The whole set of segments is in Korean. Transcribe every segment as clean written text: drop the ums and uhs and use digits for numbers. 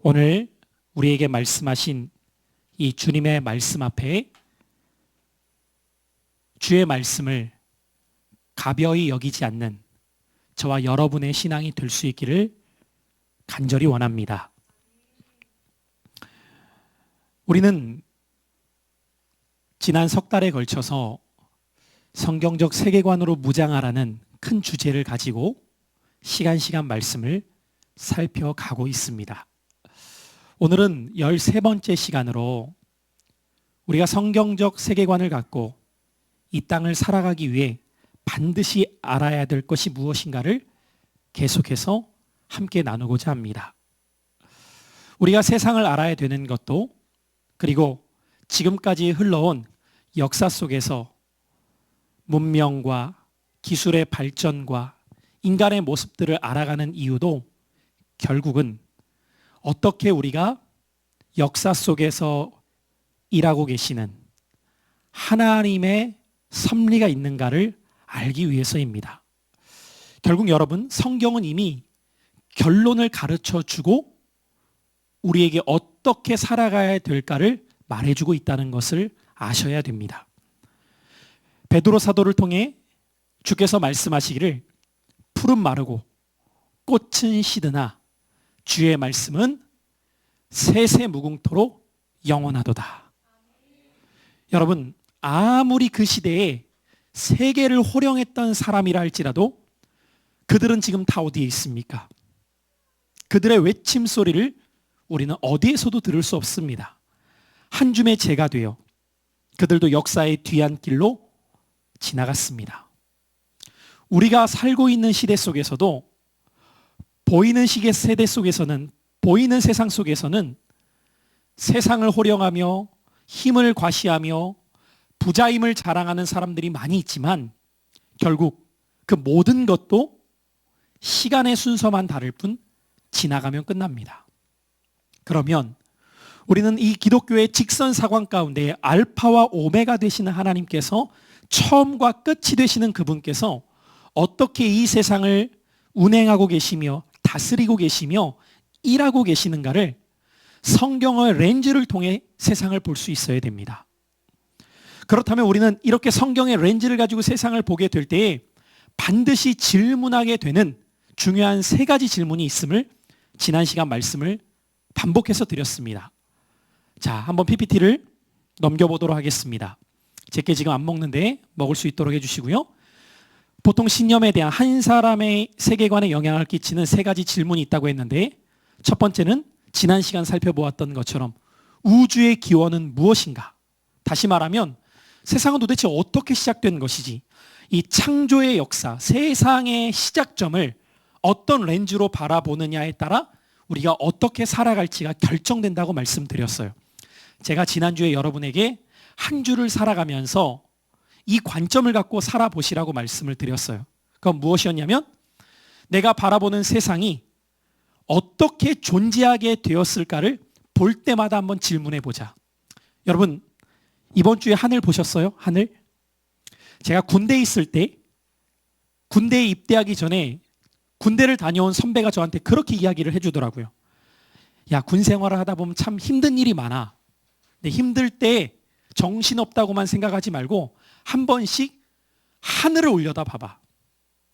오늘 우리에게 말씀하신 이 주님의 말씀 앞에 주의 말씀을 가벼이 여기지 않는 저와 여러분의 신앙이 될 수 있기를 간절히 원합니다. 우리는 지난 석 달에 걸쳐서 성경적 세계관으로 무장하라는 큰 주제를 가지고 시간 말씀을 살펴가고 있습니다. 오늘은 13번째 시간으로 우리가 성경적 세계관을 갖고 이 땅을 살아가기 위해 반드시 알아야 될 것이 무엇인가를 계속해서 함께 나누고자 합니다. 우리가 세상을 알아야 되는 것도, 그리고 지금까지 흘러온 역사 속에서 문명과 기술의 발전과 인간의 모습들을 알아가는 이유도 결국은 어떻게 우리가 역사 속에서 일하고 계시는 하나님의 섭리가 있는가를 알기 위해서입니다. 결국 여러분, 성경은 이미 결론을 가르쳐 주고 우리에게 어떻게 살아가야 될까를 말해주고 있다는 것을 아셔야 됩니다. 베드로 사도를 통해 주께서 말씀하시기를 풀은 마르고 꽃은 시드나 주의 말씀은 세세 무궁토록 영원하도다. 여러분, 아무리 그 시대에 세계를 호령했던 사람이라 할지라도 그들은 지금 다 어디에 있습니까? 그들의 외침 소리를 우리는 어디에서도 들을 수 없습니다. 한 줌의 재가 되어 그들도 역사의 뒤안길로 지나갔습니다. 우리가 살고 있는 시대 속에서도 보이는 시계 세대 속에서는, 보이는 세상 속에서는 세상을 호령하며 힘을 과시하며 부자임을 자랑하는 사람들이 많이 있지만 결국 그 모든 것도 시간의 순서만 다를 뿐 지나가면 끝납니다. 그러면 우리는 이 기독교의 직선사관 가운데 알파와 오메가 되시는 하나님께서, 처음과 끝이 되시는 그분께서 어떻게 이 세상을 운행하고 계시며 다스리고 계시며 일하고 계시는가를 성경의 렌즈를 통해 세상을 볼 수 있어야 됩니다. 그렇다면 우리는 이렇게 성경의 렌즈를 가지고 세상을 보게 될 때에 반드시 질문하게 되는 중요한 세 가지 질문이 있음을 지난 시간 말씀을 반복해서 드렸습니다. 자, 한번 PPT를 넘겨보도록 하겠습니다. 제게 지금 안 먹는데 먹을 수 있도록 해주시고요. 보통 신념에 대한 한 사람의 세계관에 영향을 끼치는 세 가지 질문이 있다고 했는데, 첫 번째는 지난 시간 살펴보았던 것처럼 우주의 기원은 무엇인가? 다시 말하면 세상은 도대체 어떻게 시작된 것이지? 이 창조의 역사, 세상의 시작점을 어떤 렌즈로 바라보느냐에 따라 우리가 어떻게 살아갈지가 결정된다고 말씀드렸어요. 제가 지난주에 여러분에게 한 주를 살아가면서 이 관점을 갖고 살아보시라고 말씀을 드렸어요. 그건 무엇이었냐면, 내가 바라보는 세상이 어떻게 존재하게 되었을까를 볼 때마다 한번 질문해 보자. 여러분, 이번 주에 하늘 보셨어요? 하늘? 제가 군대에 있을 때, 군대에 입대하기 전에 군대를 다녀온 선배가 저한테 그렇게 이야기를 해주더라고요. 야, 군 생활을 하다 보면 참 힘든 일이 많아. 근데 힘들 때 정신없다고만 생각하지 말고 한 번씩 하늘을 올려다 봐봐.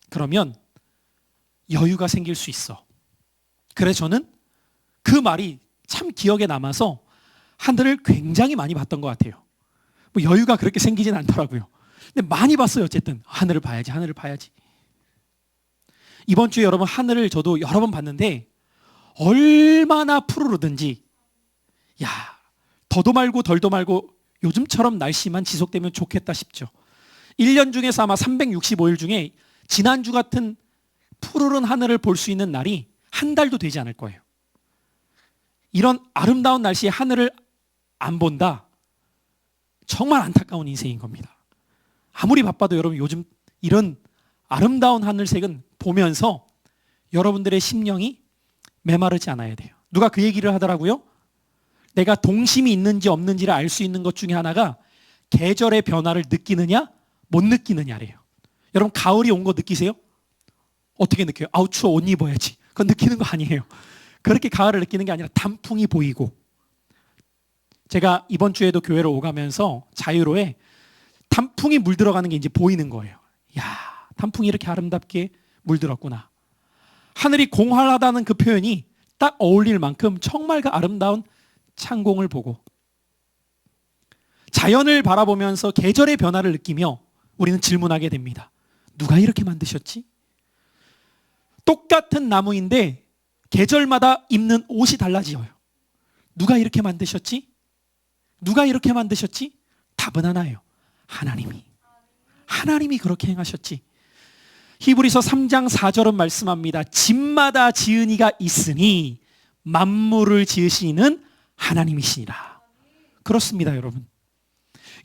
그러면 여유가 생길 수 있어. 그래서 저는 그 말이 참 기억에 남아서 하늘을 굉장히 많이 봤던 것 같아요. 뭐 여유가 그렇게 생기진 않더라고요. 근데 많이 봤어요. 어쨌든 하늘을 봐야지, 하늘을 봐야지. 이번 주에 여러분, 하늘을 저도 여러 번 봤는데 얼마나 푸르르든지, 야, 더도 말고 덜도 말고 요즘처럼 날씨만 지속되면 좋겠다 싶죠. 1년 중에서 아마 365일 중에 지난주 같은 푸르른 하늘을 볼 수 있는 날이 한 달도 되지 않을 거예요. 이런 아름다운 날씨에 하늘을 안 본다? 정말 안타까운 인생인 겁니다. 아무리 바빠도 여러분, 요즘 이런 아름다운 하늘색은 보면서 여러분들의 심령이 메마르지 않아야 돼요. 누가 그 얘기를 하더라고요. 내가 동심이 있는지 없는지를 알 수 있는 것 중에 하나가 계절의 변화를 느끼느냐 못 느끼느냐래요. 여러분, 가을이 온 거 느끼세요? 어떻게 느껴요? 아우, 추워, 옷 입어야지. 그건 느끼는 거 아니에요. 그렇게 가을을 느끼는 게 아니라 단풍이 보이고, 제가 이번 주에도 교회를 오가면서 자유로에 단풍이 물들어가는 게 이제 보이는 거예요. 야, 단풍이 이렇게 아름답게 물들었구나. 하늘이 공활하다는 그 표현이 딱 어울릴 만큼 정말 그 아름다운 창공을 보고, 자연을 바라보면서 계절의 변화를 느끼며 우리는 질문하게 됩니다. 누가 이렇게 만드셨지? 똑같은 나무인데 계절마다 입는 옷이 달라져요. 누가 이렇게 만드셨지? 누가 이렇게 만드셨지? 답은 하나예요. 하나님이 그렇게 행하셨지. 히브리서 3장 4절은 말씀합니다. 집마다 지은 이가 있으니 만물을 지으시는 하나님이시니라. 그렇습니다, 여러분.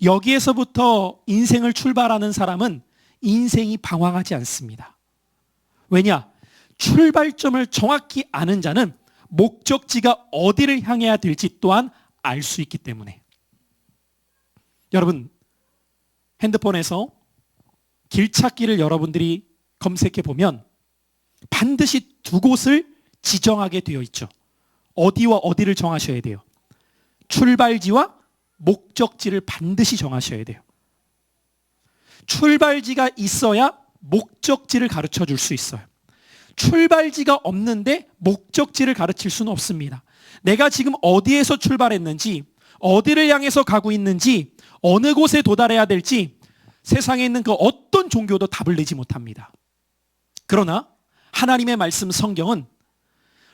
여기에서부터 인생을 출발하는 사람은 인생이 방황하지 않습니다. 왜냐? 출발점을 정확히 아는 자는 목적지가 어디를 향해야 될지 또한 알 수 있기 때문에. 여러분, 핸드폰에서 길찾기를 여러분들이 검색해 보면 반드시 두 곳을 지정하게 되어 있죠. 어디와 어디를 정하셔야 돼요. 출발지와 목적지를 반드시 정하셔야 돼요. 출발지가 있어야 목적지를 가르쳐 줄 수 있어요. 출발지가 없는데 목적지를 가르칠 수는 없습니다. 내가 지금 어디에서 출발했는지, 어디를 향해서 가고 있는지, 어느 곳에 도달해야 될지 세상에 있는 그 어떤 종교도 답을 내지 못합니다. 그러나 하나님의 말씀 성경은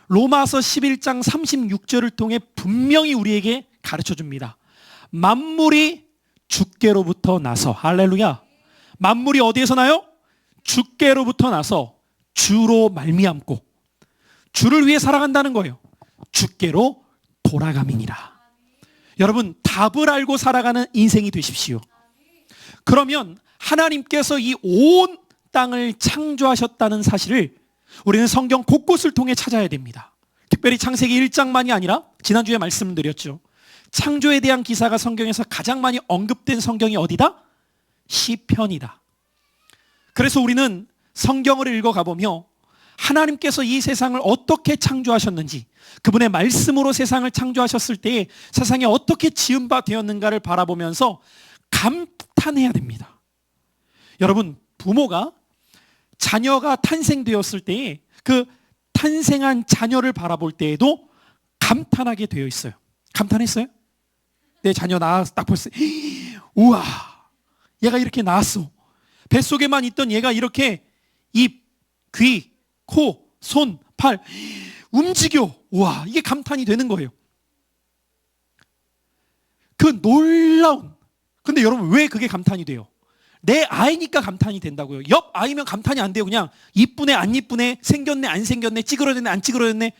로마서 11장 36절을 통해 분명히 우리에게 가르쳐 줍니다. 만물이 주께로부터 나서, 할렐루야. 만물이 어디에서 나요? 주께로부터 나서 주로 말미암고 주를 위해 살아간다는 거예요. 주께로 돌아감이니라. 여러분, 답을 알고 살아가는 인생이 되십시오. 그러면 하나님께서 이 온 땅을 창조하셨다는 사실을 우리는 성경 곳곳을 통해 찾아야 됩니다. 특별히 창세기 1장만이 아니라 지난주에 말씀드렸죠. 창조에 대한 기사가 성경에서 가장 많이 언급된 성경이 어디다? 시편이다. 그래서 우리는 성경을 읽어가보며 하나님께서 이 세상을 어떻게 창조하셨는지, 그분의 말씀으로 세상을 창조하셨을 때에 세상이 어떻게 지은 바 되었는가를 바라보면서 감탄해야 됩니다. 여러분, 부모가 자녀가 탄생되었을 때에 그 탄생한 자녀를 바라볼 때에도 감탄하게 되어 있어요. 감탄했어요? 내 자녀 낳아서 딱 봤어요. 우와, 얘가 이렇게 나왔어. 뱃속에만 있던 얘가 이렇게 입, 귀, 코, 손, 팔 움직여. 우와, 이게 감탄이 되는 거예요. 그 놀라운. 근데 여러분, 왜 그게 감탄이 돼요? 내 아이니까 감탄이 된다고요. 옆 아이면 감탄이 안 돼요. 그냥 이쁘네 안 이쁘네, 생겼네 안 생겼네, 찌그러졌네 안 찌그러졌네,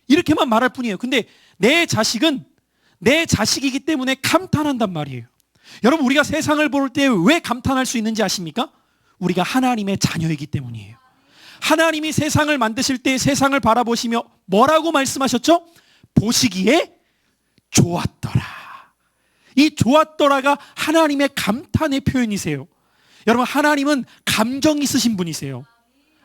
이렇게만 말할 뿐이에요. 근데 내 자식은 내 자식이기 때문에 감탄한단 말이에요. 여러분, 우리가 세상을 볼 때 왜 감탄할 수 있는지 아십니까? 우리가 하나님의 자녀이기 때문이에요. 하나님이 세상을 만드실 때 세상을 바라보시며 뭐라고 말씀하셨죠? 보시기에 좋았더라. 이 좋았더라가 하나님의 감탄의 표현이세요. 여러분, 하나님은 감정 있으신 분이세요.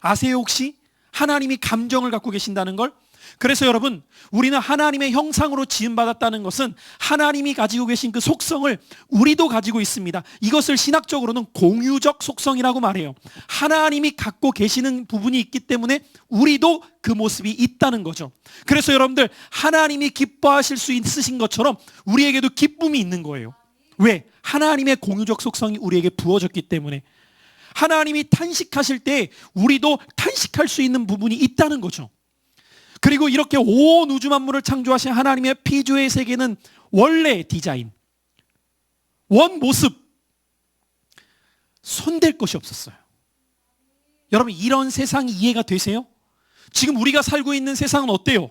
아세요 혹시? 하나님이 감정을 갖고 계신다는 걸? 그래서 여러분, 우리는 하나님의 형상으로 지음받았다는 것은 하나님이 가지고 계신 그 속성을 우리도 가지고 있습니다. 이것을 신학적으로는 공유적 속성이라고 말해요. 하나님이 갖고 계시는 부분이 있기 때문에 우리도 그 모습이 있다는 거죠. 그래서 여러분들, 하나님이 기뻐하실 수 있으신 것처럼 우리에게도 기쁨이 있는 거예요. 왜? 하나님의 공유적 속성이 우리에게 부어졌기 때문에. 하나님이 탄식하실 때 우리도 탄식할 수 있는 부분이 있다는 거죠. 그리고 이렇게 온 우주 만물을 창조하신 하나님의 피조의 세계는 원래 디자인, 원 모습, 손댈 것이 없었어요. 여러분, 이런 세상이 이해가 되세요? 지금 우리가 살고 있는 세상은 어때요?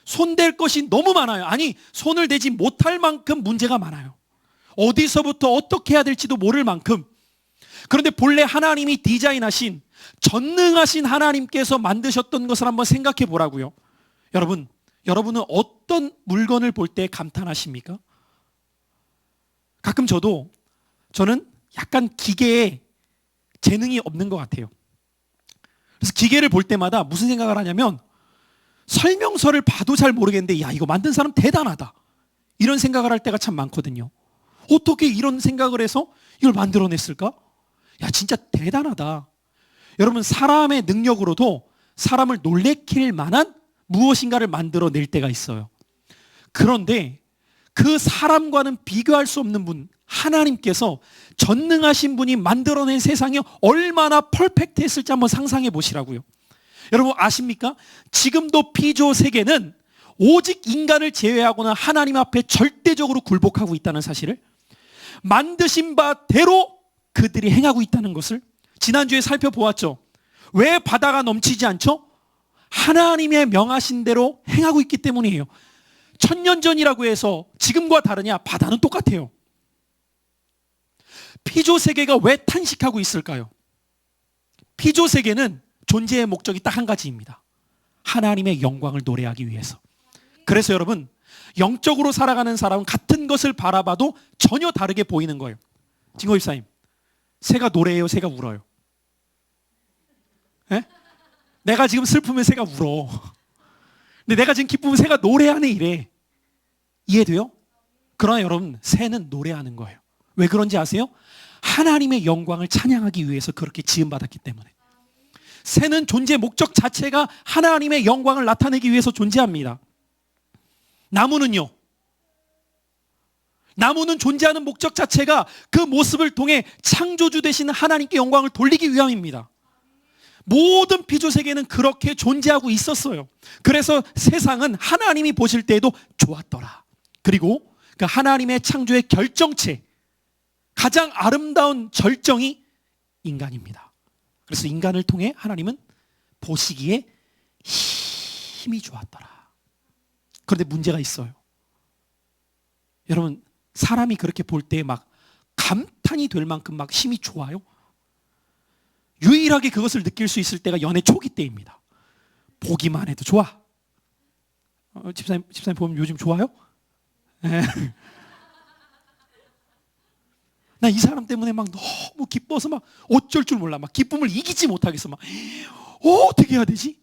손댈 것이 너무 많아요. 아니, 손을 대지 못할 만큼 문제가 많아요. 어디서부터 어떻게 해야 될지도 모를 만큼. 그런데 본래 하나님이 디자인하신, 전능하신 하나님께서 만드셨던 것을 한번 생각해 보라고요. 여러분은 어떤 물건을 볼 때 감탄하십니까? 가끔 저는 약간 기계에 재능이 없는 것 같아요. 그래서 기계를 볼 때마다 무슨 생각을 하냐면, 설명서를 봐도 잘 모르겠는데 야, 이거 만든 사람 대단하다, 이런 생각을 할 때가 참 많거든요. 어떻게 이런 생각을 해서 이걸 만들어냈을까? 야, 진짜 대단하다. 여러분, 사람의 능력으로도 사람을 놀래킬 만한 무엇인가를 만들어낼 때가 있어요. 그런데 그 사람과는 비교할 수 없는 분, 하나님께서 전능하신 분이 만들어낸 세상이 얼마나 퍼펙트했을지 한번 상상해 보시라고요. 여러분 아십니까? 지금도 피조 세계는 오직 인간을 제외하고는 하나님 앞에 절대적으로 굴복하고 있다는 사실을, 만드신 바대로 그들이 행하고 있다는 것을 지난주에 살펴보았죠. 왜 바다가 넘치지 않죠? 하나님의 명하신 대로 행하고 있기 때문이에요. 1000년 전이라고 해서 지금과 다르냐? 바다는 똑같아요. 피조 세계가 왜 탄식하고 있을까요? 피조 세계는 존재의 목적이 딱 한 가지입니다. 하나님의 영광을 노래하기 위해서. 그래서 여러분, 영적으로 살아가는 사람은 같은 것을 바라봐도 전혀 다르게 보이는 거예요. 진거 집사님, 새가 노래해요, 새가 울어요? 에? 내가 지금 슬프면 새가 울어. 근데 내가 지금 기쁘면 새가 노래하네, 이래. 이해돼요? 그러나 여러분, 새는 노래하는 거예요. 왜 그런지 아세요? 하나님의 영광을 찬양하기 위해서 그렇게 지음받았기 때문에. 새는 존재 목적 자체가 하나님의 영광을 나타내기 위해서 존재합니다. 나무는요? 나무는 존재하는 목적 자체가 그 모습을 통해 창조주 되신 하나님께 영광을 돌리기 위함입니다. 모든 피조 세계는 그렇게 존재하고 있었어요. 그래서 세상은 하나님이 보실 때에도 좋았더라. 그리고 그 하나님의 창조의 결정체, 가장 아름다운 절정이 인간입니다. 그래서 인간을 통해 하나님은 보시기에 힘이 좋았더라. 그런데 문제가 있어요. 여러분, 사람이 그렇게 볼 때 막 감탄이 될 만큼 막 힘이 좋아요? 유일하게 그것을 느낄 수 있을 때가 연애 초기 때입니다. 보기만 해도 좋아. 집사님 보면 요즘 좋아요? 네. 나 이 사람 때문에 막 너무 기뻐서 막 어쩔 줄 몰라. 막 기쁨을 이기지 못하겠어. 막 어떻게 해야 되지?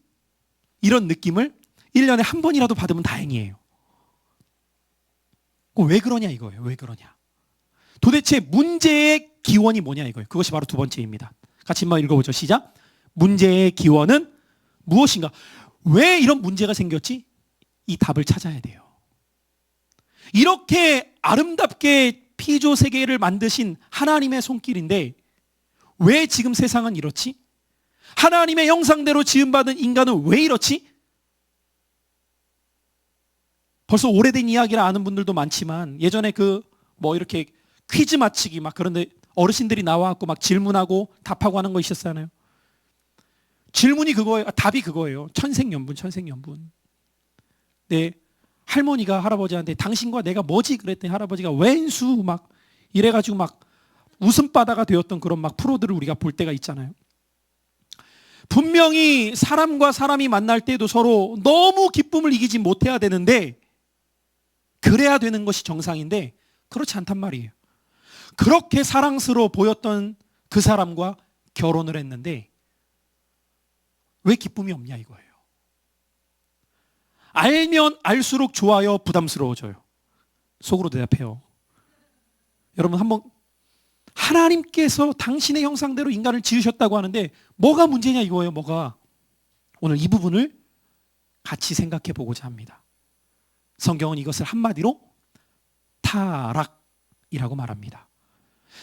이런 느낌을 1년에 한 번이라도 받으면 다행이에요. 왜 그러냐 이거예요. 왜 그러냐? 도대체 문제의 기원이 뭐냐 이거예요. 그것이 바로 두 번째입니다. 같이 한번 읽어보죠. 시작. 문제의 기원은 무엇인가? 왜 이런 문제가 생겼지? 이 답을 찾아야 돼요. 이렇게 아름답게 피조 세계를 만드신 하나님의 손길인데 왜 지금 세상은 이렇지? 하나님의 형상대로 지음받은 인간은 왜 이렇지? 벌써 오래된 이야기를 아는 분들도 많지만 예전에 이렇게 퀴즈 맞히기 막 그런데 어르신들이 나와갖고 막 질문하고 답하고 하는 거 있었잖아요. 질문이 그거예요. 답이 그거예요. 천생연분. 네. 할머니가 할아버지한테 당신과 내가 뭐지? 그랬더니 할아버지가 왼수 막 이래가지고 막 웃음바다가 되었던 그런 막 프로들을 우리가 볼 때가 있잖아요. 분명히 사람과 사람이 만날 때도 서로 너무 기쁨을 이기지 못해야 되는데 그래야 되는 것이 정상인데 그렇지 않단 말이에요. 그렇게 사랑스러워 보였던 그 사람과 결혼을 했는데 왜 기쁨이 없냐 이거예요. 알면 알수록 좋아요, 부담스러워져요? 속으로 대답해요. 여러분 한번 하나님께서 당신의 형상대로 인간을 지으셨다고 하는데 뭐가 문제냐 이거예요. 뭐가? 오늘 이 부분을 같이 생각해 보고자 합니다. 성경은 이것을 한마디로 타락이라고 말합니다.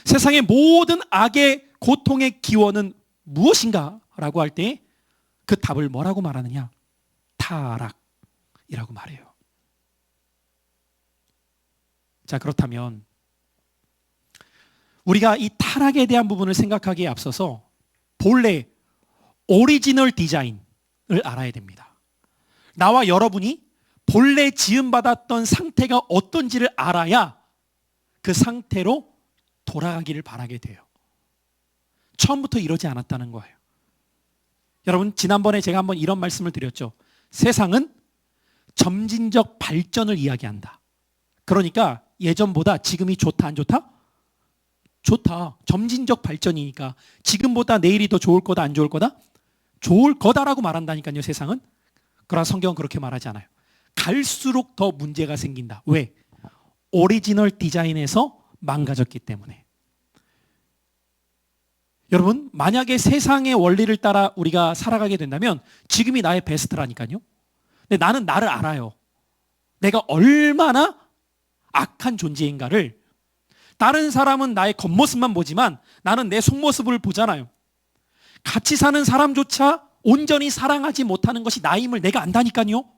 세상의 모든 악의 고통의 기원은 무엇인가? 라고 할 때 그 답을 뭐라고 말하느냐? 타락이라고 말해요. 자, 그렇다면 우리가 이 타락에 대한 부분을 생각하기에 앞서서 본래 오리지널 디자인을 알아야 됩니다. 나와 여러분이 본래 지음받았던 상태가 어떤지를 알아야 그 상태로 돌아가기를 바라게 돼요. 처음부터 이러지 않았다는 거예요. 여러분, 지난번에 제가 한번 이런 말씀을 드렸죠. 세상은 점진적 발전을 이야기한다. 그러니까 예전보다 지금이 좋다, 안 좋다? 좋다. 점진적 발전이니까 지금보다 내일이 더 좋을 거다, 안 좋을 거다? 좋을 거다라고 말한다니까요, 세상은. 그러나 성경은 그렇게 말하지 않아요. 갈수록 더 문제가 생긴다. 왜? 오리지널 디자인에서 망가졌기 때문에. 여러분, 만약에 세상의 원리를 따라 우리가 살아가게 된다면 지금이 나의 베스트라니까요. 근데 나는 나를 알아요. 내가 얼마나 악한 존재인가를. 다른 사람은 나의 겉모습만 보지만 나는 내 속모습을 보잖아요. 같이 사는 사람조차 온전히 사랑하지 못하는 것이 나임을 내가 안다니까요.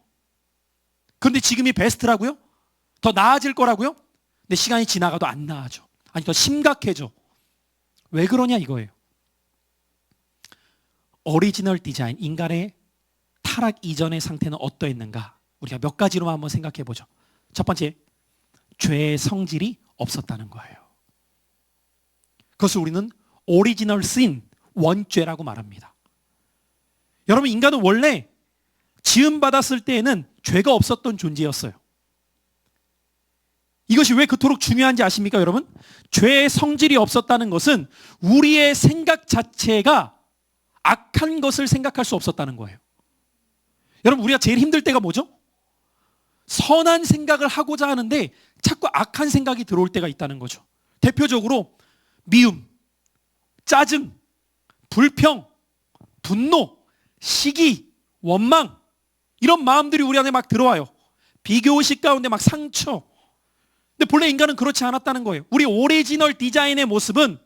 그런데 지금이 베스트라고요? 더 나아질 거라고요? 근데 시간이 지나가도 안 나아져. 아니, 더 심각해져. 왜 그러냐 이거예요. 오리지널 디자인, 인간의 타락 이전의 상태는 어떠했는가? 우리가 몇 가지로만 한번 생각해 보죠. 첫 번째, 죄의 성질이 없었다는 거예요. 그것을 우리는 오리지널 신, 원죄라고 말합니다. 여러분, 인간은 원래 지음받았을 때에는 죄가 없었던 존재였어요. 이것이 왜 그토록 중요한지 아십니까, 여러분? 죄의 성질이 없었다는 것은 우리의 생각 자체가 악한 것을 생각할 수 없었다는 거예요. 여러분, 우리가 제일 힘들 때가 뭐죠? 선한 생각을 하고자 하는데 자꾸 악한 생각이 들어올 때가 있다는 거죠. 대표적으로 미움, 짜증, 불평, 분노, 시기, 원망, 이런 마음들이 우리 안에 막 들어와요. 비교의식 가운데 막 상처. 근데 본래 인간은 그렇지 않았다는 거예요. 우리 오리지널 디자인의 모습은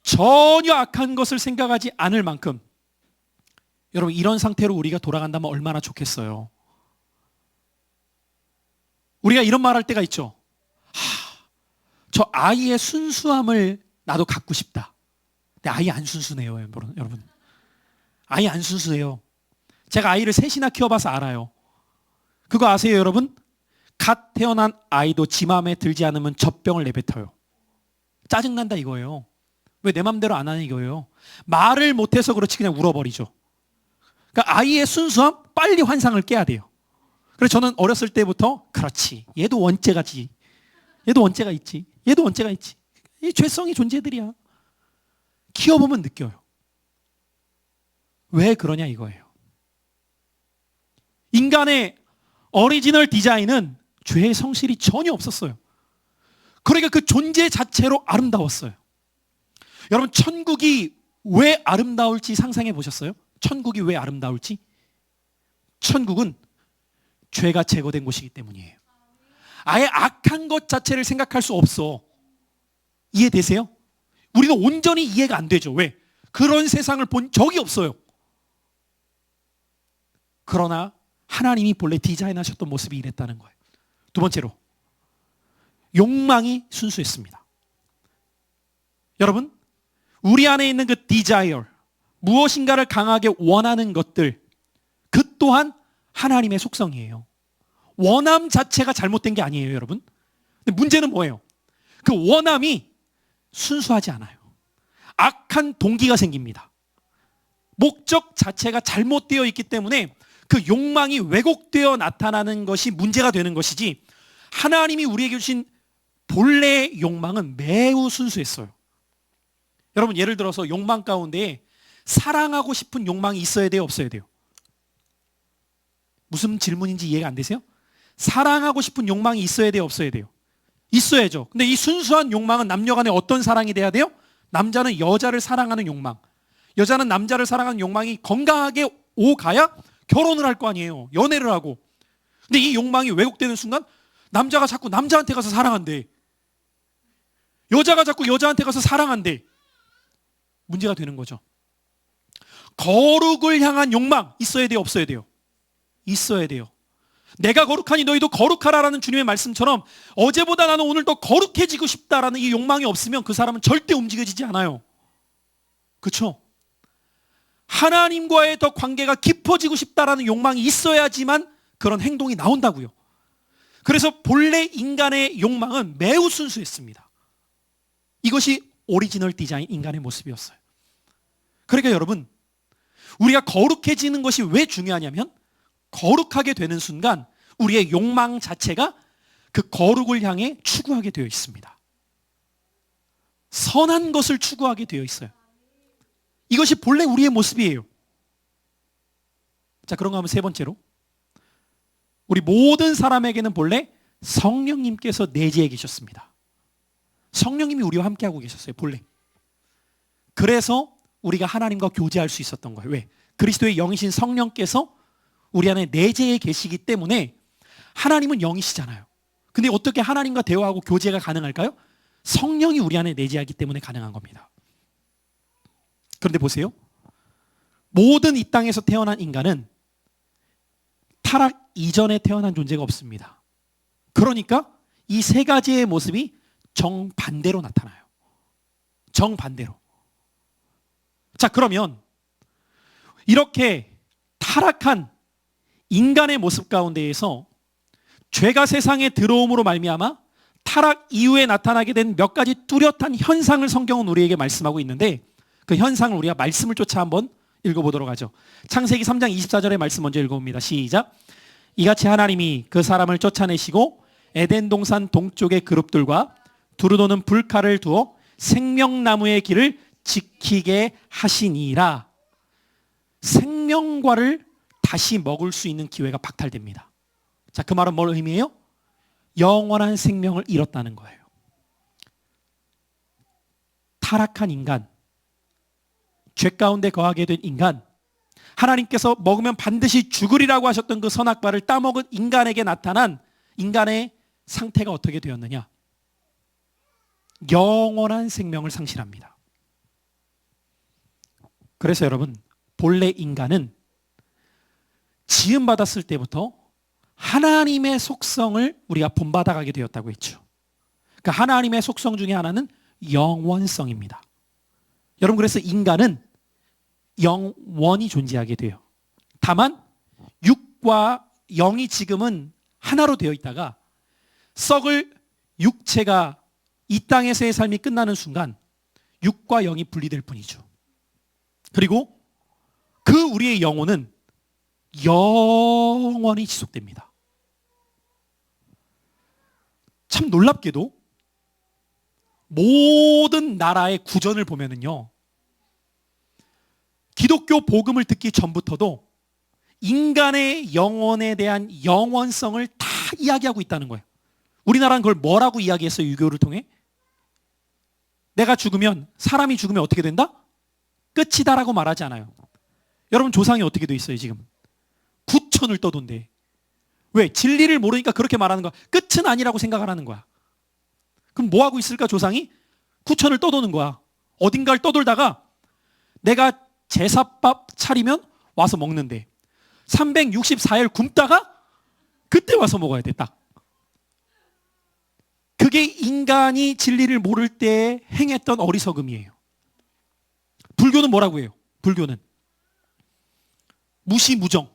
전혀 악한 것을 생각하지 않을 만큼, 여러분, 이런 상태로 우리가 돌아간다면 얼마나 좋겠어요. 우리가 이런 말할 때가 있죠. 저 아이의 순수함을 나도 갖고 싶다. 근데 아이 안 순수해요, 여러분. 아이 안 순수해요. 제가 아이를 셋이나 키워봐서 알아요. 그거 아세요, 여러분? 갓 태어난 아이도 지 마음에 들지 않으면 젖병을 내뱉어요. 짜증난다 이거예요. 왜 내 맘대로 안 하는 이거예요. 말을 못해서 그렇지 그냥 울어버리죠. 그러니까 아이의 순수함 빨리 환상을 깨야 돼요. 그래서 저는 어렸을 때부터 그렇지, 얘도 원죄가지, 얘도 원죄가 있지, 얘도 원죄가 있지, 이 죄성이 존재들이야. 키워보면 느껴요. 왜 그러냐 이거예요. 인간의 오리지널 디자인은 죄의 성실이 전혀 없었어요. 그러니까 그 존재 자체로 아름다웠어요. 여러분, 천국이 왜 아름다울지 상상해 보셨어요? 천국이 왜 아름다울지? 천국은 죄가 제거된 곳이기 때문이에요. 아예 악한 것 자체를 생각할 수 없어. 이해되세요? 우리가 온전히 이해가 안 되죠. 왜? 그런 세상을 본 적이 없어요. 그러나 하나님이 본래 디자인하셨던 모습이 이랬다는 거예요. 두 번째로, 욕망이 순수했습니다. 여러분, 우리 안에 있는 그 desire, 무엇인가를 강하게 원하는 것들, 그 또한 하나님의 속성이에요. 원함 자체가 잘못된 게 아니에요, 여러분. 근데 문제는 뭐예요? 그 원함이 순수하지 않아요. 악한 동기가 생깁니다. 목적 자체가 잘못되어 있기 때문에 그 욕망이 왜곡되어 나타나는 것이 문제가 되는 것이지, 하나님이 우리에게 주신 본래의 욕망은 매우 순수했어요. 여러분, 예를 들어서 욕망 가운데 사랑하고 싶은 욕망이 있어야 돼요, 없어야 돼요? 무슨 질문인지 이해가 안 되세요? 사랑하고 싶은 욕망이 있어야 돼요, 없어야 돼요? 있어야죠. 근데 이 순수한 욕망은 남녀 간에 어떤 사랑이 돼야 돼요? 남자는 여자를 사랑하는 욕망, 여자는 남자를 사랑하는 욕망이 건강하게 오가야 결혼을 할 거 아니에요. 연애를 하고. 근데 이 욕망이 왜곡되는 순간 남자가 자꾸 남자한테 가서 사랑한대, 여자가 자꾸 여자한테 가서 사랑한대. 문제가 되는 거죠. 거룩을 향한 욕망 있어야 돼요, 없어야 돼요? 있어야 돼요. 내가 거룩하니 너희도 거룩하라라는 주님의 말씀처럼 어제보다 나는 오늘 더 거룩해지고 싶다라는 이 욕망이 없으면 그 사람은 절대 움직여지지 않아요. 그렇죠? 하나님과의 더 관계가 깊어지고 싶다라는 욕망이 있어야지만 그런 행동이 나온다고요. 그래서 본래 인간의 욕망은 매우 순수했습니다. 이것이 오리지널 디자인 인간의 모습이었어요. 그러니까 여러분, 우리가 거룩해지는 것이 왜 중요하냐면, 거룩하게 되는 순간 우리의 욕망 자체가 그 거룩을 향해 추구하게 되어 있습니다. 선한 것을 추구하게 되어 있어요. 이것이 본래 우리의 모습이에요. 자, 그런가 하면 세 번째로, 우리 모든 사람에게는 본래 성령님께서 내재해 계셨습니다. 성령님이 우리와 함께하고 계셨어요, 본래. 그래서 우리가 하나님과 교제할 수 있었던 거예요. 왜? 그리스도의 영이신 성령께서 우리 안에 내재해 계시기 때문에. 하나님은 영이시잖아요. 근데 어떻게 하나님과 대화하고 교제가 가능할까요? 성령이 우리 안에 내재하기 때문에 가능한 겁니다. 그런데 보세요. 모든 이 땅에서 태어난 인간은 타락 이전에 태어난 존재가 없습니다. 그러니까 이 세 가지의 모습이 정반대로 나타나요. 정반대로. 자, 그러면 이렇게 타락한 인간의 모습 가운데에서 죄가 세상에 들어옴으로 말미암아 타락 이후에 나타나게 된 몇 가지 뚜렷한 현상을 성경은 우리에게 말씀하고 있는데, 그 현상을 우리가 말씀을 쫓아 한번 읽어보도록 하죠. 창세기 3장 24절의 말씀 먼저 읽어봅니다. 시작. 이같이 하나님이 그 사람을 쫓아내시고 에덴 동산 동쪽의 그룹들과 두루도는 불칼을 두어 생명나무의 길을 지키게 하시니라. 생명과를 다시 먹을 수 있는 기회가 박탈됩니다. 자, 그 말은 뭘 의미해요? 영원한 생명을 잃었다는 거예요. 타락한 인간, 죄 가운데 거하게 된 인간, 하나님께서 먹으면 반드시 죽으리라고 하셨던 그 선악과를 따먹은 인간에게 나타난 인간의 상태가 어떻게 되었느냐? 영원한 생명을 상실합니다. 그래서 여러분, 본래 인간은 지음받았을 때부터 하나님의 속성을 우리가 본받아가게 되었다고 했죠. 그 하나님의 속성 중에 하나는 영원성입니다. 여러분, 그래서 인간은 영원히 존재하게 돼요. 다만 육과 영이 지금은 하나로 되어 있다가 썩을 육체가 이 땅에서의 삶이 끝나는 순간 육과 영이 분리될 뿐이죠. 그리고 그 우리의 영혼은 영원히 지속됩니다. 참 놀랍게도 모든 나라의 구전을 보면은요, 기독교 복음을 듣기 전부터도 인간의 영혼에 대한 영원성을 다 이야기하고 있다는 거예요. 우리나라는 그걸 뭐라고 이야기했어요? 유교를 통해? 내가 죽으면, 사람이 죽으면 어떻게 된다? 끝이다라고 말하지 않아요. 여러분, 조상이 어떻게 돼 있어요 지금? 구천을 떠돈대. 왜? 진리를 모르니까 그렇게 말하는 거야. 끝은 아니라고 생각을 하는 거야. 그럼 뭐 하고 있을까 조상이? 구천을 떠도는 거야. 어딘가를 떠돌다가 내가 제사밥 차리면 와서 먹는데 364일 굶다가 그때 와서 먹어야 돼, 딱. 그게 인간이 진리를 모를 때 행했던 어리석음이에요. 불교는 뭐라고 해요? 불교는 무시무정,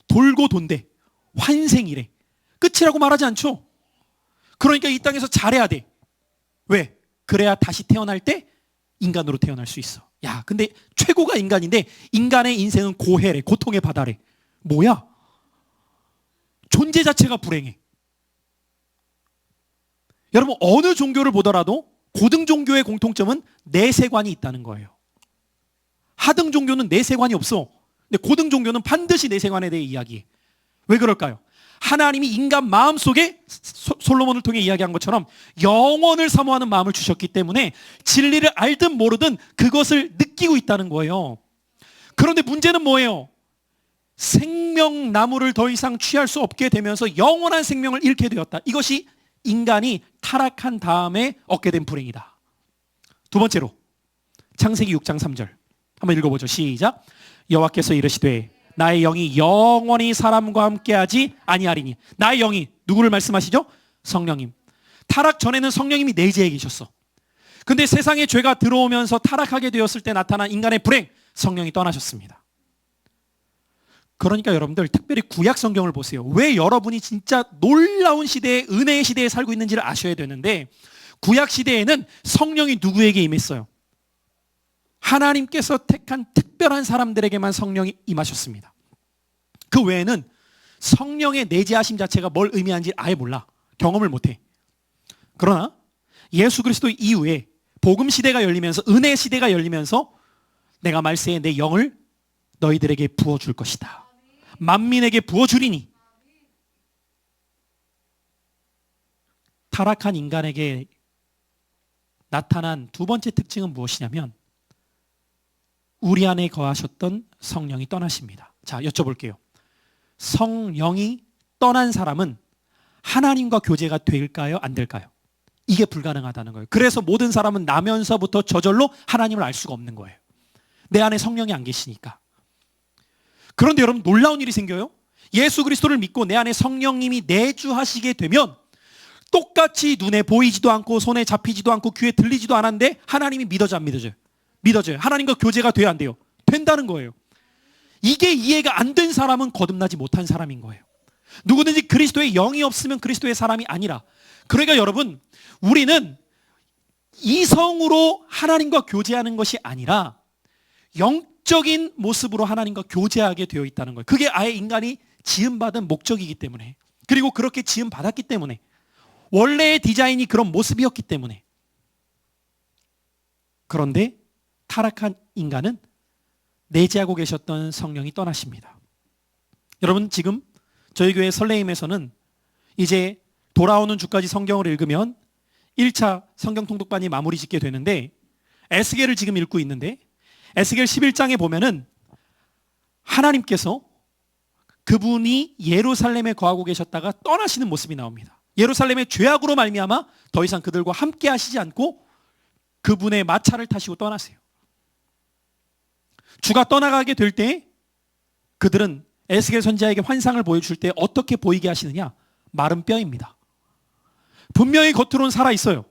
돌고 돈대, 환생이래. 끝이라고 말하지 않죠. 그러니까 이 땅에서 잘해야 돼. 왜? 그래야 다시 태어날 때 인간으로 태어날 수 있어. 야, 근데 최고가 인간인데 인간의 인생은 고해래, 고통의 바다래. 뭐야? 존재 자체가 불행해. 여러분, 어느 종교를 보더라도 고등 종교의 공통점은 내세관이 있다는 거예요. 하등 종교는 내세관이 없어. 근데 고등 종교는 반드시 내세관에 대해 이야기해. 왜 그럴까요? 하나님이 인간 마음속에 솔로몬을 통해 이야기한 것처럼 영원을 사모하는 마음을 주셨기 때문에 진리를 알든 모르든 그것을 느끼고 있다는 거예요. 그런데 문제는 뭐예요? 생명나무를 더 이상 취할 수 없게 되면서 영원한 생명을 잃게 되었다. 이것이 인간이 타락한 다음에 얻게 된 불행이다. 두 번째로 창세기 6장 3절 한번 읽어보죠. 시작. 여호와께서 이르시되 나의 영이 영원히 사람과 함께하지 아니하리니. 나의 영이 누구를 말씀하시죠? 성령님. 타락 전에는 성령님이 내재해 계셨어. 근데 세상에 죄가 들어오면서 타락하게 되었을 때 나타난 인간의 불행, 성령이 떠나셨습니다. 그러니까 여러분들 특별히 구약 성경을 보세요. 왜 여러분이 진짜 놀라운 시대에, 은혜의 시대에 살고 있는지를 아셔야 되는데, 구약 시대에는 성령이 누구에게 임했어요? 하나님께서 택한 특별한 사람들에게만 성령이 임하셨습니다. 그 외에는 성령의 내재하심 자체가 뭘 의미하는지 아예 몰라. 경험을 못해. 그러나 예수 그리스도 이후에 복음 시대가 열리면서, 은혜 시대가 열리면서 내가 말세에 내 영을 너희들에게 부어줄 것이다. 만민에게 부어주리니. 타락한 인간에게 나타난 두 번째 특징은 무엇이냐면 우리 안에 거하셨던 성령이 떠나십니다. 자, 여쭤볼게요. 성령이 떠난 사람은 하나님과 교제가 될까요? 안 될까요? 이게 불가능하다는 거예요. 그래서 모든 사람은 나면서부터 저절로 하나님을 알 수가 없는 거예요. 내 안에 성령이 안 계시니까. 그런데 여러분, 놀라운 일이 생겨요. 예수 그리스도를 믿고 내 안에 성령님이 내주하시게 되면 똑같이 눈에 보이지도 않고 손에 잡히지도 않고 귀에 들리지도 않았는데 하나님이 믿어져 안 믿어져요? 믿어져요. 하나님과 교제가 돼야 안 돼요? 된다는 거예요. 이게 이해가 안 된 사람은 거듭나지 못한 사람인 거예요. 누구든지 그리스도의 영이 없으면 그리스도의 사람이 아니라. 그러니까 여러분, 우리는 이성으로 하나님과 교제하는 것이 아니라 영적인 모습으로 하나님과 교제하게 되어 있다는 거예요. 그게 아예 인간이 지음받은 목적이기 때문에, 그리고 그렇게 지음받았기 때문에, 원래의 디자인이 그런 모습이었기 때문에. 그런데 타락한 인간은 내재하고 계셨던 성령이 떠나십니다. 여러분, 지금 저희 교회 설레임에서는 이제 돌아오는 주까지 성경을 읽으면 1차 성경 통독반이 마무리 짓게 되는데, 에스겔을 지금 읽고 있는데 에스겔 11장에 보면은 하나님께서 그분이 예루살렘에 거하고 계셨다가 떠나시는 모습이 나옵니다. 예루살렘의 죄악으로 말미암아 더 이상 그들과 함께 하시지 않고 그분의 마차를 타시고 떠나세요. 주가 떠나가게 될 때 그들은 에스겔 선지자에게 환상을 보여줄 때 어떻게 보이게 하시느냐? 마른 뼈입니다. 분명히 겉으로는 살아있어요.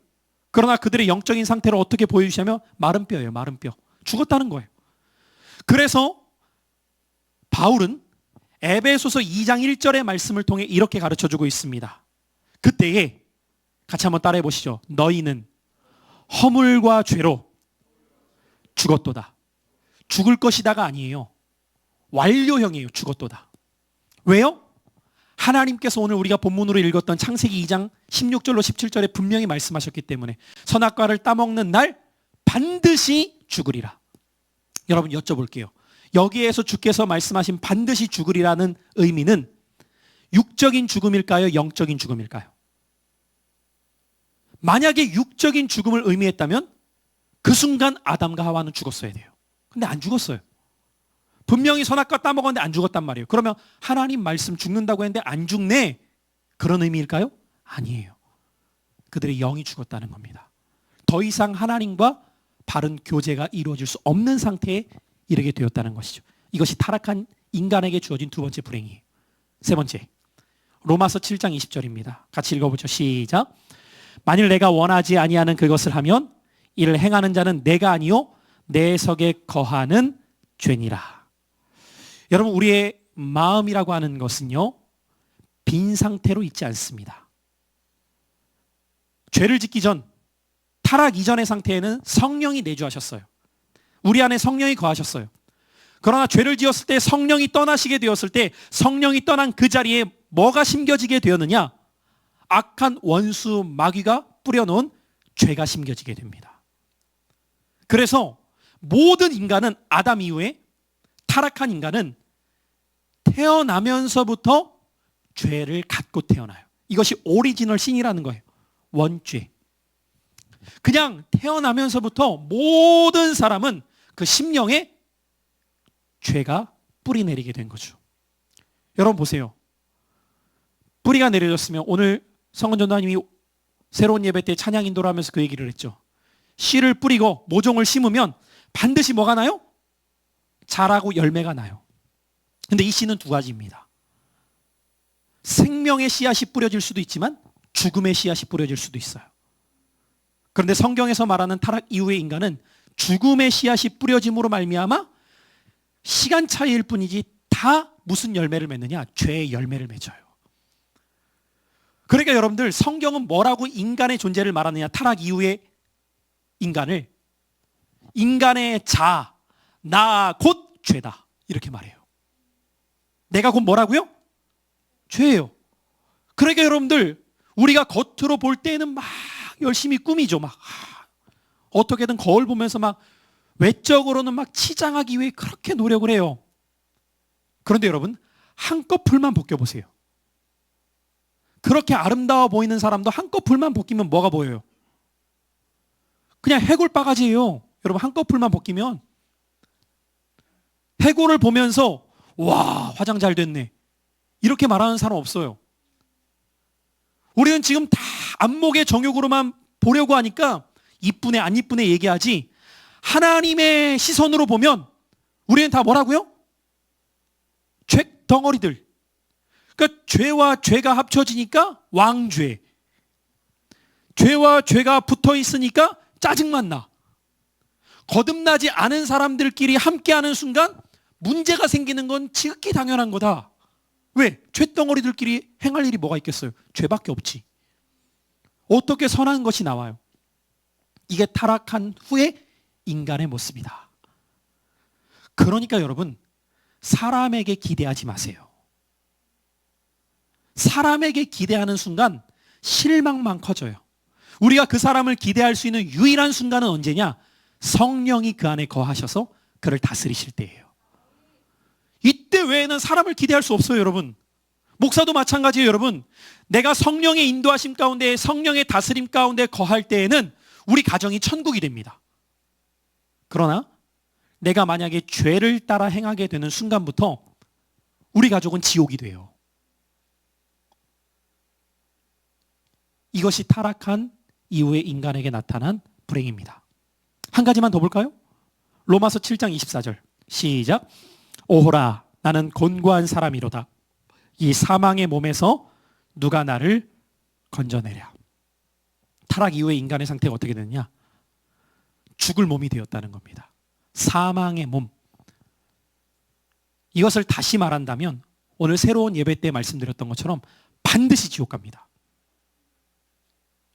그러나 그들의 영적인 상태를 어떻게 보여주시냐면 마른 뼈예요. 마른 뼈. 죽었다는 거예요. 그래서 바울은 에베소서 2장 1절의 말씀을 통해 이렇게 가르쳐주고 있습니다. 그때에 같이 한번 따라해 보시죠. 너희는 허물과 죄로 죽었도다. 죽을 것이다가 아니에요. 완료형이에요. 죽었도다. 왜요? 하나님께서 오늘 우리가 본문으로 읽었던 창세기 2장 16절로 17절에 분명히 말씀하셨기 때문에 선악과를 따먹는 날 반드시 죽으리라. 여러분, 여쭤볼게요. 여기에서 주께서 말씀하신 반드시 죽으리라는 의미는 육적인 죽음일까요? 영적인 죽음일까요? 만약에 육적인 죽음을 의미했다면 그 순간 아담과 하와는 죽었어야 돼요. 근데 안 죽었어요. 분명히 선악과 따먹었는데 안 죽었단 말이에요. 그러면 하나님 말씀 죽는다고 했는데 안 죽네, 그런 의미일까요? 아니에요. 그들의 영이 죽었다는 겁니다. 더 이상 하나님과 바른 교제가 이루어질 수 없는 상태에 이르게 되었다는 것이죠. 이것이 타락한 인간에게 주어진 두 번째 불행이에요. 세 번째, 로마서 7장 20절입니다. 같이 읽어보죠. 시작. 만일 내가 원하지 아니하는 그것을 하면 이를 행하는 자는 내가 아니요 내 속에 거하는 죄니라. 여러분, 우리의 마음이라고 하는 것은요, 빈 상태로 있지 않습니다. 죄를 짓기 전, 타락 이전의 상태에는 성령이 내주하셨어요. 우리 안에 성령이 거하셨어요. 그러나 죄를 지었을 때, 성령이 떠나시게 되었을 때, 성령이 떠난 그 자리에 뭐가 심겨지게 되었느냐? 악한 원수 마귀가 뿌려놓은 죄가 심겨지게 됩니다. 그래서 모든 인간은, 아담 이후에 타락한 인간은 태어나면서부터 죄를 갖고 태어나요. 이것이 오리지널 신이라는 거예요. 원죄. 그냥 태어나면서부터 모든 사람은 그 심령에 죄가 뿌리 내리게 된 거죠. 여러분 보세요. 뿌리가 내려졌으면, 오늘 성은 전도사님이 새로운 예배 때 찬양 인도를 하면서 그 얘기를 했죠. 씨를 뿌리고 모종을 심으면 반드시 뭐가 나요? 자라고 열매가 나요. 근데 이 씨는 두 가지입니다. 생명의 씨앗이 뿌려질 수도 있지만 죽음의 씨앗이 뿌려질 수도 있어요. 그런데 성경에서 말하는 타락 이후의 인간은 죽음의 씨앗이 뿌려짐으로 말미암아 시간 차이일 뿐이지 다 무슨 열매를 맺느냐? 죄의 열매를 맺어요. 그러니까 여러분들, 성경은 뭐라고 인간의 존재를 말하느냐? 타락 이후의 인간을 인간의 자, 나 곧 죄다, 이렇게 말해요. 내가 곧 뭐라고요? 죄예요. 그러니까 여러분들, 우리가 겉으로 볼 때는 막 열심히 꾸미죠. 막 어떻게든 거울 보면서 막 외적으로는 막 치장하기 위해 그렇게 노력을 해요. 그런데 여러분, 한꺼풀만 벗겨보세요. 그렇게 아름다워 보이는 사람도 한꺼풀만 벗기면 뭐가 보여요? 그냥 해골 바가지예요. 여러분, 한꺼풀만 벗기면. 해골을 보면서 와, 화장 잘 됐네, 이렇게 말하는 사람 없어요. 우리는 지금 다 안목의 정욕으로만 보려고 하니까 이쁘네 안 이쁘네 얘기하지, 하나님의 시선으로 보면 우리는 다 뭐라고요? 죄 덩어리들. 그러니까 죄와 죄가 합쳐지니까 왕죄, 죄와 죄가 붙어 있으니까 짜증만 나. 거듭나지 않은 사람들끼리 함께하는 순간 문제가 생기는 건 지극히 당연한 거다. 왜? 죄덩어리들끼리 행할 일이 뭐가 있겠어요? 죄밖에 없지. 어떻게 선한 것이 나와요? 이게 타락한 후의 인간의 모습이다. 그러니까 여러분, 사람에게 기대하지 마세요. 사람에게 기대하는 순간 실망만 커져요. 우리가 그 사람을 기대할 수 있는 유일한 순간은 언제냐? 성령이 그 안에 거하셔서 그를 다스리실 때예요. 이때 외에는 사람을 기대할 수 없어요, 여러분. 목사도 마찬가지예요, 여러분. 내가 성령의 인도하심 가운데, 성령의 다스림 가운데 거할 때에는 우리 가정이 천국이 됩니다. 그러나 내가 만약에 죄를 따라 행하게 되는 순간부터 우리 가족은 지옥이 돼요. 이것이 타락한 이후에 인간에게 나타난 불행입니다. 한 가지만 더 볼까요? 로마서 7장 24절 시작. 오호라, 나는 곤고한 사람이로다. 이 사망의 몸에서 누가 나를 건져내랴. 타락 이후에 인간의 상태가 어떻게 됐냐? 죽을 몸이 되었다는 겁니다. 사망의 몸. 이것을 다시 말한다면 오늘 새로운 예배 때 말씀드렸던 것처럼 반드시 지옥 갑니다.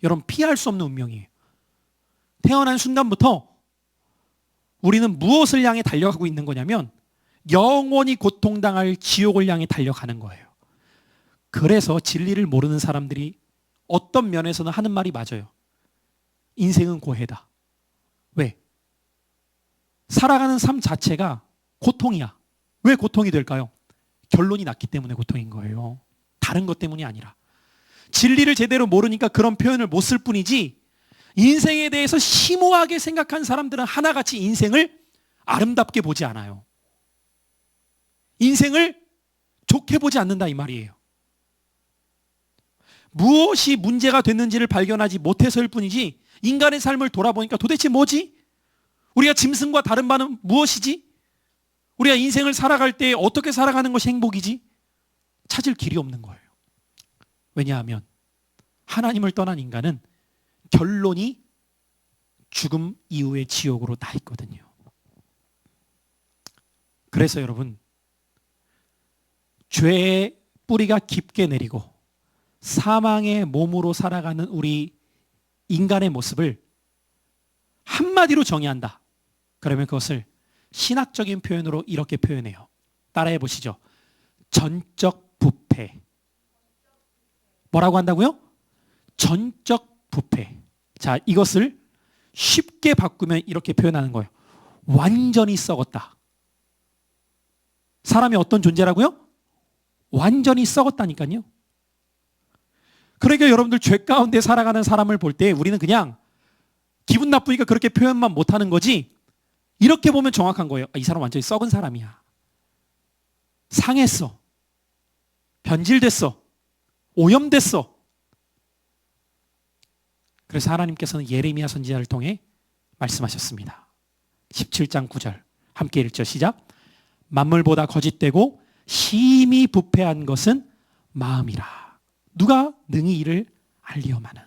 여러분, 피할 수 없는 운명이에요. 태어난 순간부터 우리는 무엇을 향해 달려가고 있는 거냐면 영원히 고통당할 지옥을 향해 달려가는 거예요. 그래서 진리를 모르는 사람들이 어떤 면에서는 하는 말이 맞아요. 인생은 고해다. 왜? 살아가는 삶 자체가 고통이야. 왜 고통이 될까요? 결론이 났기 때문에 고통인 거예요. 다른 것 때문이 아니라. 진리를 제대로 모르니까 그런 표현을 못 쓸 뿐이지, 인생에 대해서 심오하게 생각한 사람들은 하나같이 인생을 아름답게 보지 않아요. 인생을 좋게 보지 않는다, 이 말이에요. 무엇이 문제가 됐는지를 발견하지 못해서일 뿐이지, 인간의 삶을 돌아보니까 도대체 뭐지? 우리가 짐승과 다른 바는 무엇이지? 우리가 인생을 살아갈 때 어떻게 살아가는 것이 행복이지? 찾을 길이 없는 거예요. 왜냐하면 하나님을 떠난 인간은 결론이 죽음 이후의 지옥으로 나 있거든요. 그래서 여러분, 죄의 뿌리가 깊게 내리고 사망의 몸으로 살아가는 우리 인간의 모습을 한마디로 정의한다. 그러면 그것을 신학적인 표현으로 이렇게 표현해요. 따라해 보시죠. 전적 부패. 뭐라고 한다고요? 전적 부패. 자, 이것을 쉽게 바꾸면 이렇게 표현하는 거예요. 완전히 썩었다. 사람이 어떤 존재라고요? 완전히 썩었다니까요. 그러니까 여러분들, 죄 가운데 살아가는 사람을 볼 때 우리는 그냥 기분 나쁘니까 그렇게 표현만 못하는 거지, 이렇게 보면 정확한 거예요. 이 사람 완전히 썩은 사람이야. 상했어. 변질됐어. 오염됐어. 그래서 하나님께서는 예레미야 선지자를 통해 말씀하셨습니다. 17장 9절 함께 읽죠. 시작. 만물보다 거짓되고 심히 부패한 것은 마음이라. 누가 능히 이를 알리오마는.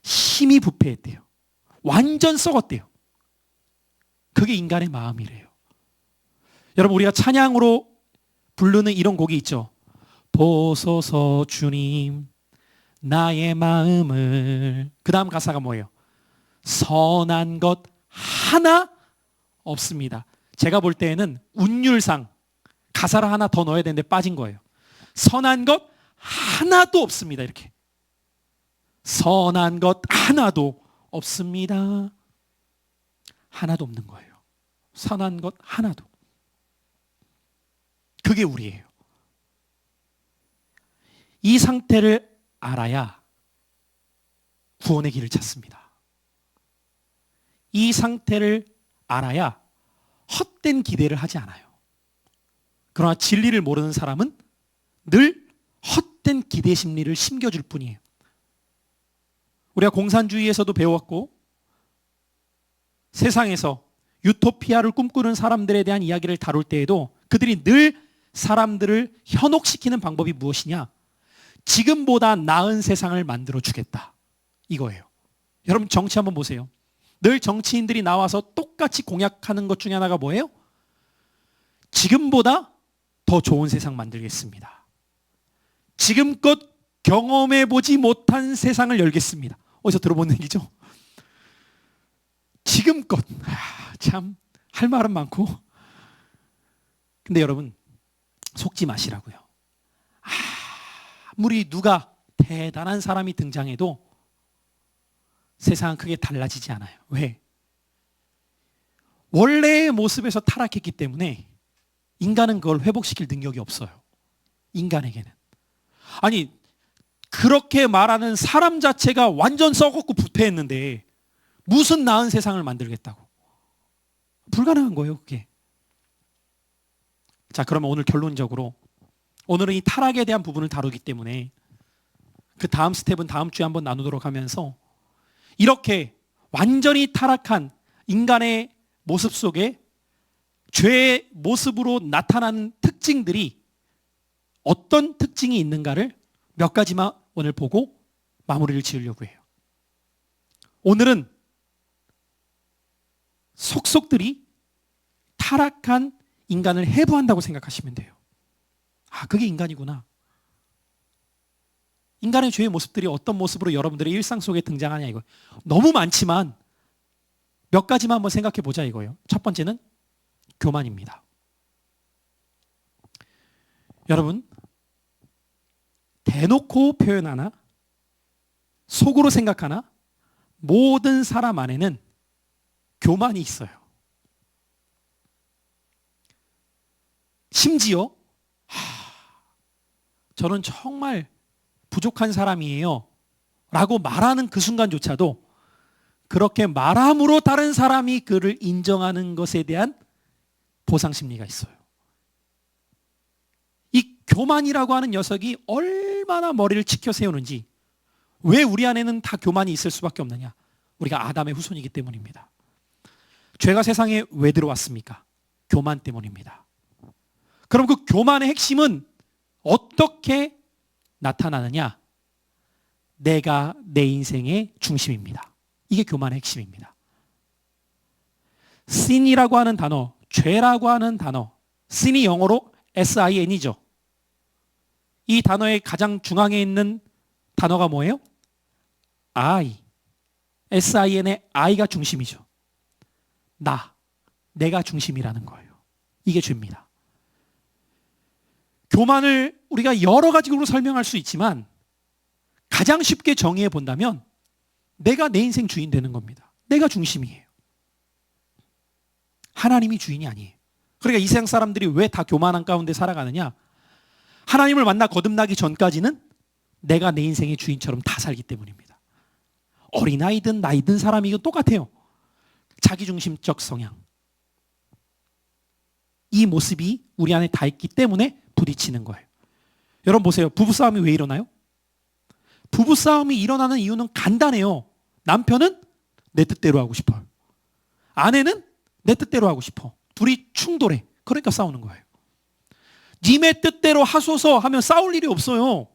심히 부패했대요. 완전 썩었대요. 그게 인간의 마음이래요. 여러분, 우리가 찬양으로 부르는 이런 곡이 있죠. 보소서 주님 나의 마음을. 그 다음 가사가 뭐예요? 선한 것 하나 없습니다. 제가 볼 때에는 운율상 가사를 하나 더 넣어야 되는데 빠진 거예요. 선한 것 하나도 없습니다. 이렇게. 선한 것 하나도 없습니다. 하나도 없는 거예요. 선한 것 하나도. 그게 우리예요. 이 상태를 알아야 구원의 길을 찾습니다. 이 상태를 알아야 헛된 기대를 하지 않아요. 그러나 진리를 모르는 사람은 늘 헛된 기대 심리를 심겨줄 뿐이에요. 우리가 공산주의에서도 배웠고 세상에서 유토피아를 꿈꾸는 사람들에 대한 이야기를 다룰 때에도 그들이 늘 사람들을 현혹시키는 방법이 무엇이냐? 지금보다 나은 세상을 만들어 주겠다. 이거예요. 여러분 정치 한번 보세요. 늘 정치인들이 나와서 똑같이 공약하는 것 중에 하나가 뭐예요? 지금보다 더 좋은 세상 만들겠습니다. 지금껏 경험해보지 못한 세상을 열겠습니다. 어디서 들어본 얘기죠? 지금껏 참 할 말은 많고 근데 여러분 속지 마시라고요. 아무리 누가 대단한 사람이 등장해도 세상은 크게 달라지지 않아요. 왜? 원래의 모습에서 타락했기 때문에 인간은 그걸 회복시킬 능력이 없어요. 인간에게는. 아니 그렇게 말하는 사람 자체가 완전 썩었고 부패했는데 무슨 나은 세상을 만들겠다고. 불가능한 거예요 그게. 자 그러면 오늘 결론적으로 오늘은 이 타락에 대한 부분을 다루기 때문에 그 다음 스텝은 다음 주에 한번 나누도록 하면서 이렇게 완전히 타락한 인간의 모습 속에 죄의 모습으로 나타나는 특징들이 어떤 특징이 있는가를 몇 가지만 오늘 보고 마무리를 지으려고 해요. 오늘은 속속들이 타락한 인간을 해부한다고 생각하시면 돼요. 그게 인간이구나. 인간의 죄의 모습들이 어떤 모습으로 여러분들의 일상 속에 등장하냐 이거. 너무 많지만 몇 가지만 한번 생각해 보자 이거예요. 첫 번째는 교만입니다. 여러분 대놓고 표현하나 속으로 생각하나 모든 사람 안에는 교만이 있어요. 심지어 저는 정말 부족한 사람이에요 라고 말하는 그 순간조차도 그렇게 말함으로 다른 사람이 그를 인정하는 것에 대한 보상심리가 있어요. 이 교만이라고 하는 녀석이 얼마나 머리를 치켜 세우는지. 왜 우리 안에는 다 교만이 있을 수밖에 없느냐? 우리가 아담의 후손이기 때문입니다. 죄가 세상에 왜 들어왔습니까? 교만 때문입니다. 그럼 그 교만의 핵심은 어떻게 나타나느냐? 내가 내 인생의 중심입니다. 이게 교만의 핵심입니다. sin이라고 하는 단어, 죄라고 하는 단어, sin이 영어로 sin이죠. 이 단어의 가장 중앙에 있는 단어가 뭐예요? I. sin의 I가 중심이죠. 내가 중심이라는 거예요. 이게 죄입니다. 교만을 우리가 여러 가지로 설명할 수 있지만 가장 쉽게 정의해 본다면 내가 내 인생 주인 되는 겁니다. 내가 중심이에요. 하나님이 주인이 아니에요. 그러니까 이 세상 사람들이 왜 다 교만한 가운데 살아가느냐? 하나님을 만나 거듭나기 전까지는 내가 내 인생의 주인처럼 다 살기 때문입니다. 어린아이든 나이든 사람이든 똑같아요. 자기중심적 성향. 이 모습이 우리 안에 다 있기 때문에 부딪히는 거예요. 여러분 보세요. 부부싸움이 왜 일어나요? 부부싸움이 일어나는 이유는 간단해요. 남편은 내 뜻대로 하고 싶어요. 아내는 내 뜻대로 하고 싶어. 둘이 충돌해. 그러니까 싸우는 거예요. 님의 뜻대로 하소서 하면 싸울 일이 없어요.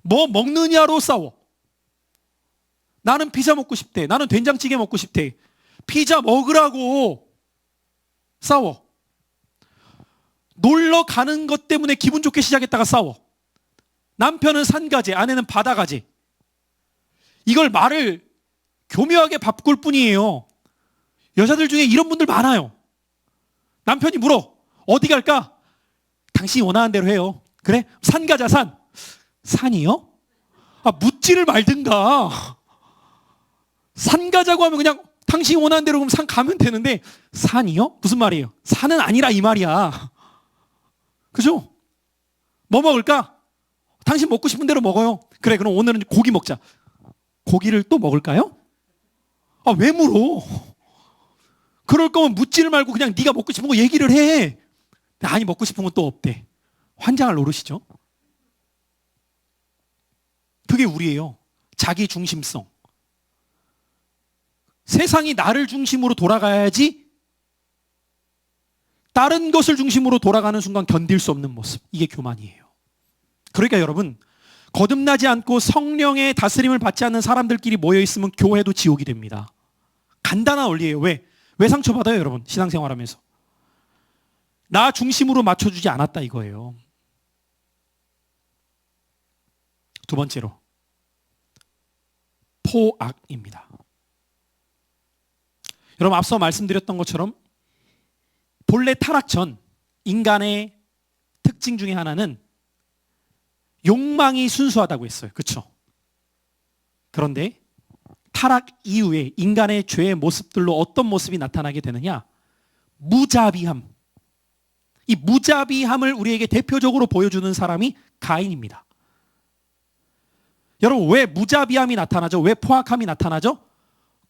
뭐 먹느냐로 싸워. 나는 피자 먹고 싶대. 나는 된장찌개 먹고 싶대. 피자 먹으라고 싸워. 놀러 가는 것 때문에 기분 좋게 시작했다가 싸워. 남편은 산가재, 아내는 바다가재. 이걸 말을 교묘하게 바꿀 뿐이에요. 여자들 중에 이런 분들 많아요. 남편이 물어. 어디 갈까? 당신이 원하는 대로 해요. 그래? 산 가자, 산. 산이요? 묻지를 말든가. 산 가자고 하면 그냥 당신이 원하는 대로 그럼 산 가면 되는데 산이요? 무슨 말이에요? 산은 아니라 이 말이야. 그죠? 뭐 먹을까? 당신 먹고 싶은 대로 먹어요. 그래, 그럼 오늘은 고기 먹자. 고기를 또 먹을까요? 아, 왜 물어? 그럴 거면 묻지를 말고 그냥 네가 먹고 싶은 거 얘기를 해. 아니, 먹고 싶은 건 또 없대. 환장을 노릇이죠. 그게 우리예요. 자기 중심성. 세상이 나를 중심으로 돌아가야지 다른 것을 중심으로 돌아가는 순간 견딜 수 없는 모습. 이게 교만이에요. 그러니까 여러분, 거듭나지 않고 성령의 다스림을 받지 않는 사람들끼리 모여있으면 교회도 지옥이 됩니다. 간단한 원리예요. 왜? 왜 상처받아요, 여러분? 신앙생활하면서. 나 중심으로 맞춰주지 않았다 이거예요. 두 번째로, 포악입니다. 여러분, 앞서 말씀드렸던 것처럼 본래 타락 전 인간의 특징 중에 하나는 욕망이 순수하다고 했어요. 그렇죠? 그런데 타락 이후에 인간의 죄의 모습들로 어떤 모습이 나타나게 되느냐? 무자비함. 이 무자비함을 우리에게 대표적으로 보여주는 사람이 가인입니다. 여러분, 왜 무자비함이 나타나죠? 왜 포악함이 나타나죠?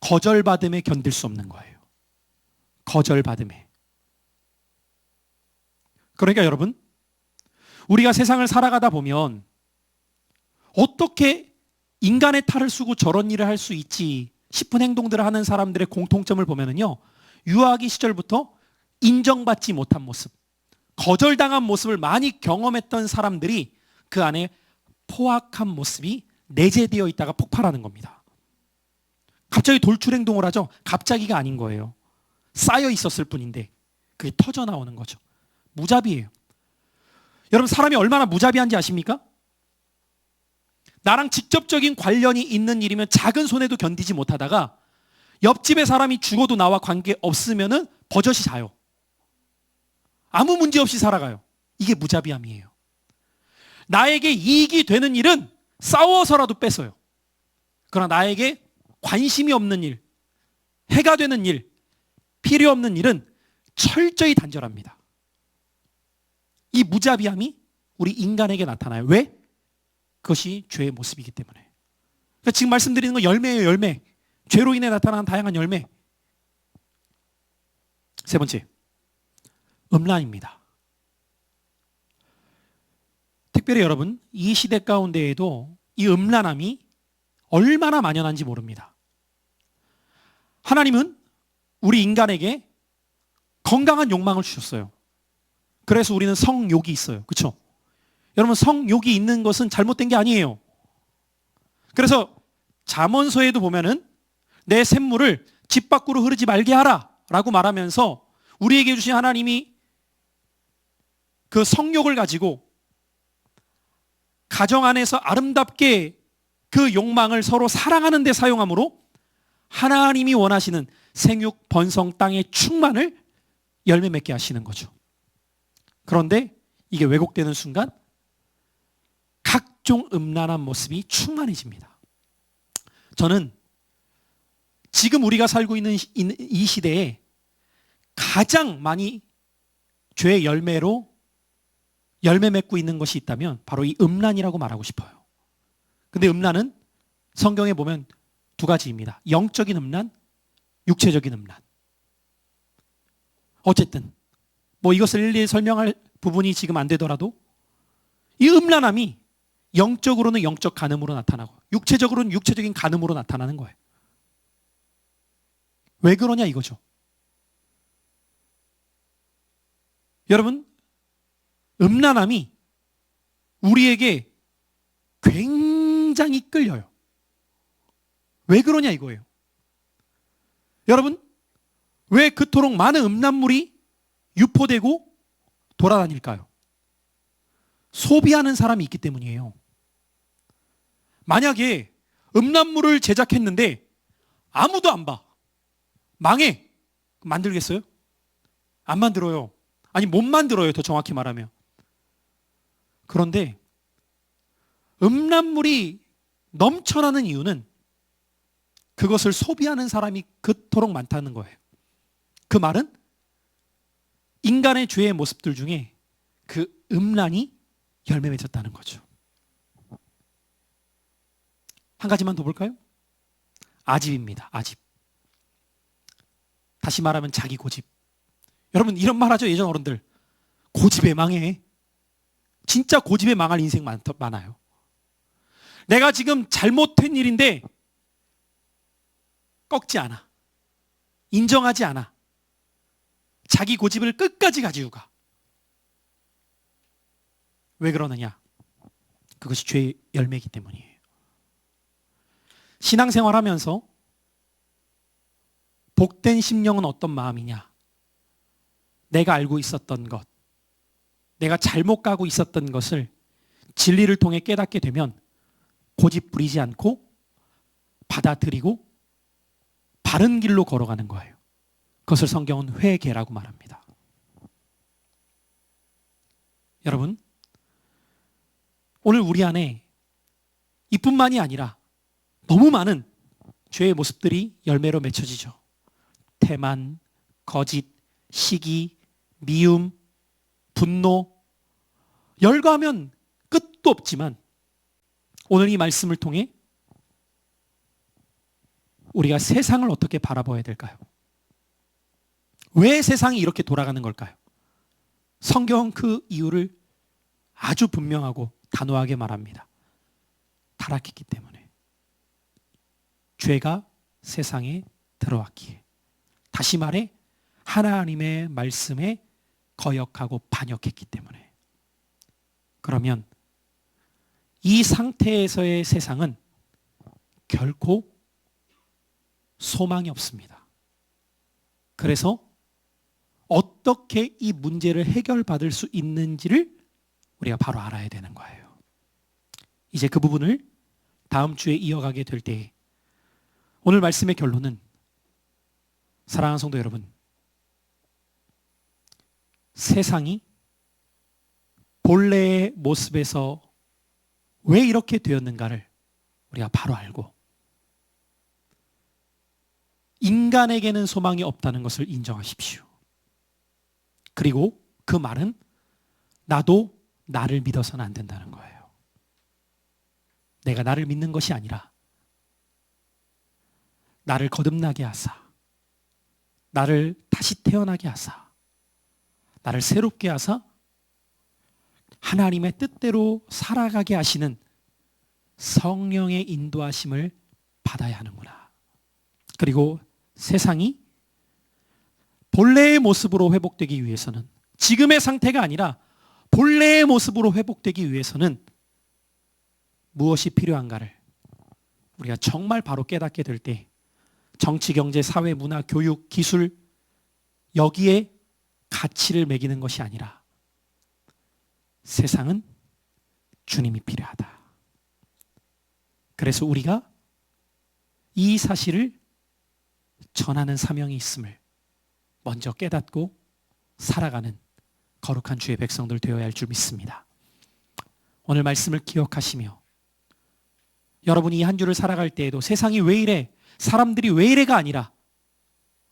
거절받음에 견딜 수 없는 거예요. 거절받음에. 그러니까 여러분, 우리가 세상을 살아가다 보면 어떻게 인간의 탈을 쓰고 저런 일을 할 수 있지 싶은 행동들을 하는 사람들의 공통점을 보면은요, 유아기 시절부터 인정받지 못한 모습, 거절당한 모습을 많이 경험했던 사람들이 그 안에 포악한 모습이 내재되어 있다가 폭발하는 겁니다. 갑자기 돌출 행동을 하죠. 갑자기가 아닌 거예요. 쌓여 있었을 뿐인데 그게 터져 나오는 거죠. 무자비예요. 여러분, 사람이 얼마나 무자비한지 아십니까? 나랑 직접적인 관련이 있는 일이면 작은 손해도 견디지 못하다가 옆집에 사람이 죽어도 나와 관계 없으면은 버젓이 자요. 아무 문제 없이 살아가요. 이게 무자비함이에요. 나에게 이익이 되는 일은 싸워서라도 뺏어요. 그러나 나에게 관심이 없는 일, 해가 되는 일, 필요 없는 일은 철저히 단절합니다. 이 무자비함이 우리 인간에게 나타나요. 왜? 그것이 죄의 모습이기 때문에. 그러니까 지금 말씀드리는 건 열매예요, 열매. 죄로 인해 나타나는 다양한 열매. 세 번째, 음란입니다. 특별히 여러분, 이 시대 가운데에도 이 음란함이 얼마나 만연한지 모릅니다. 하나님은 우리 인간에게 건강한 욕망을 주셨어요. 그래서 우리는 성욕이 있어요. 그렇죠? 여러분, 성욕이 있는 것은 잘못된 게 아니에요. 그래서 잠언서에도 보면은 내 샘물을 집 밖으로 흐르지 말게 하라 라고 말하면서 우리에게 주신 하나님이 그 성욕을 가지고 가정 안에서 아름답게 그 욕망을 서로 사랑하는 데 사용함으로 하나님이 원하시는 생육, 번성, 땅의 충만을 열매 맺게 하시는 거죠. 그런데 이게 왜곡되는 순간 각종 음란한 모습이 충만해집니다. 저는 지금 우리가 살고 있는 이 시대에 가장 많이 죄의 열매로 열매 맺고 있는 것이 있다면 바로 이 음란이라고 말하고 싶어요. 근데 음란은 성경에 보면 두 가지입니다. 영적인 음란, 육체적인 음란. 어쨌든 뭐 이것을 일일이 설명할 부분이 지금 안 되더라도 이 음란함이 영적으로는 영적 간음으로 나타나고 육체적으로는 육체적인 간음으로 나타나는 거예요. 왜 그러냐 이거죠. 여러분, 음란함이 우리에게 굉장히 끌려요. 왜 그러냐 이거예요. 여러분, 왜 그토록 많은 음란물이 유포되고 돌아다닐까요? 소비하는 사람이 있기 때문이에요. 만약에 음란물을 제작했는데 아무도 안 봐. 망해. 만들겠어요? 안 만들어요. 아니, 못 만들어요. 더 정확히 말하면. 그런데 음란물이 넘쳐나는 이유는 그것을 소비하는 사람이 그토록 많다는 거예요. 그 말은 인간의 죄의 모습들 중에 그 음란이 열매 맺었다는 거죠. 한 가지만 더 볼까요? 아집입니다. 아집. 다시 말하면 자기 고집. 여러분 이런 말 하죠, 예전 어른들. 고집에 망해. 진짜 고집에 망할 인생 많아요. 내가 지금 잘못한 일인데 꺾지 않아. 인정하지 않아. 자기 고집을 끝까지 가지고 가. 왜 그러느냐? 그것이 죄의 열매이기 때문이에요. 신앙생활하면서 복된 심령은 어떤 마음이냐? 내가 알고 있었던 것, 내가 잘못 가고 있었던 것을 진리를 통해 깨닫게 되면 고집 부리지 않고 받아들이고 바른 길로 걸어가는 거예요. 그것을 성경은 회개라고 말합니다. 여러분, 오늘 우리 안에 이뿐만이 아니라 너무 많은 죄의 모습들이 열매로 맺혀지죠. 태만, 거짓, 시기, 미움, 분노, 열거하면 끝도 없지만 오늘 이 말씀을 통해 우리가 세상을 어떻게 바라봐야 될까요? 왜 세상이 이렇게 돌아가는 걸까요? 성경은 그 이유를 아주 분명하고 단호하게 말합니다. 타락했기 때문에. 죄가 세상에 들어왔기에. 다시 말해 하나님의 말씀에 거역하고 반역했기 때문에. 그러면 이 상태에서의 세상은 결코 소망이 없습니다. 그래서 어떻게 이 문제를 해결받을 수 있는지를 우리가 바로 알아야 되는 거예요. 이제 그 부분을 다음 주에 이어가게 될 때 오늘 말씀의 결론은, 사랑하는 성도 여러분, 세상이 본래의 모습에서 왜 이렇게 되었는가를 우리가 바로 알고 인간에게는 소망이 없다는 것을 인정하십시오. 그리고 그 말은 나도 나를 믿어서는 안 된다는 거예요. 내가 나를 믿는 것이 아니라 나를 거듭나게 하사, 나를 다시 태어나게 하사, 나를 새롭게 하사 하나님의 뜻대로 살아가게 하시는 성령의 인도하심을 받아야 하는구나. 그리고 세상이 본래의 모습으로 회복되기 위해서는, 지금의 상태가 아니라 본래의 모습으로 회복되기 위해서는 무엇이 필요한가를 우리가 정말 바로 깨닫게 될 때 정치, 경제, 사회, 문화, 교육, 기술 여기에 가치를 매기는 것이 아니라 세상은 주님이 필요하다. 그래서 우리가 이 사실을 전하는 사명이 있음을 먼저 깨닫고 살아가는 거룩한 주의 백성들 되어야 할 줄 믿습니다. 오늘 말씀을 기억하시며 여러분이 이 한 주를 살아갈 때에도 세상이 왜 이래? 사람들이 왜 이래가 아니라,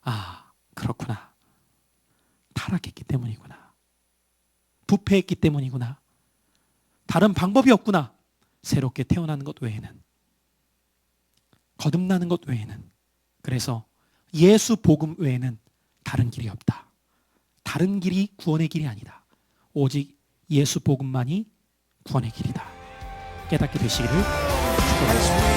아, 그렇구나. 타락했기 때문이구나. 부패했기 때문이구나. 다른 방법이 없구나. 새롭게 태어나는 것 외에는, 거듭나는 것 외에는, 그래서 예수 복음 외에는 다른 길이 없다. 다른 길이 구원의 길이 아니다. 오직 예수 복음만이 구원의 길이다. 깨닫게 되시기를 축복하겠습니다.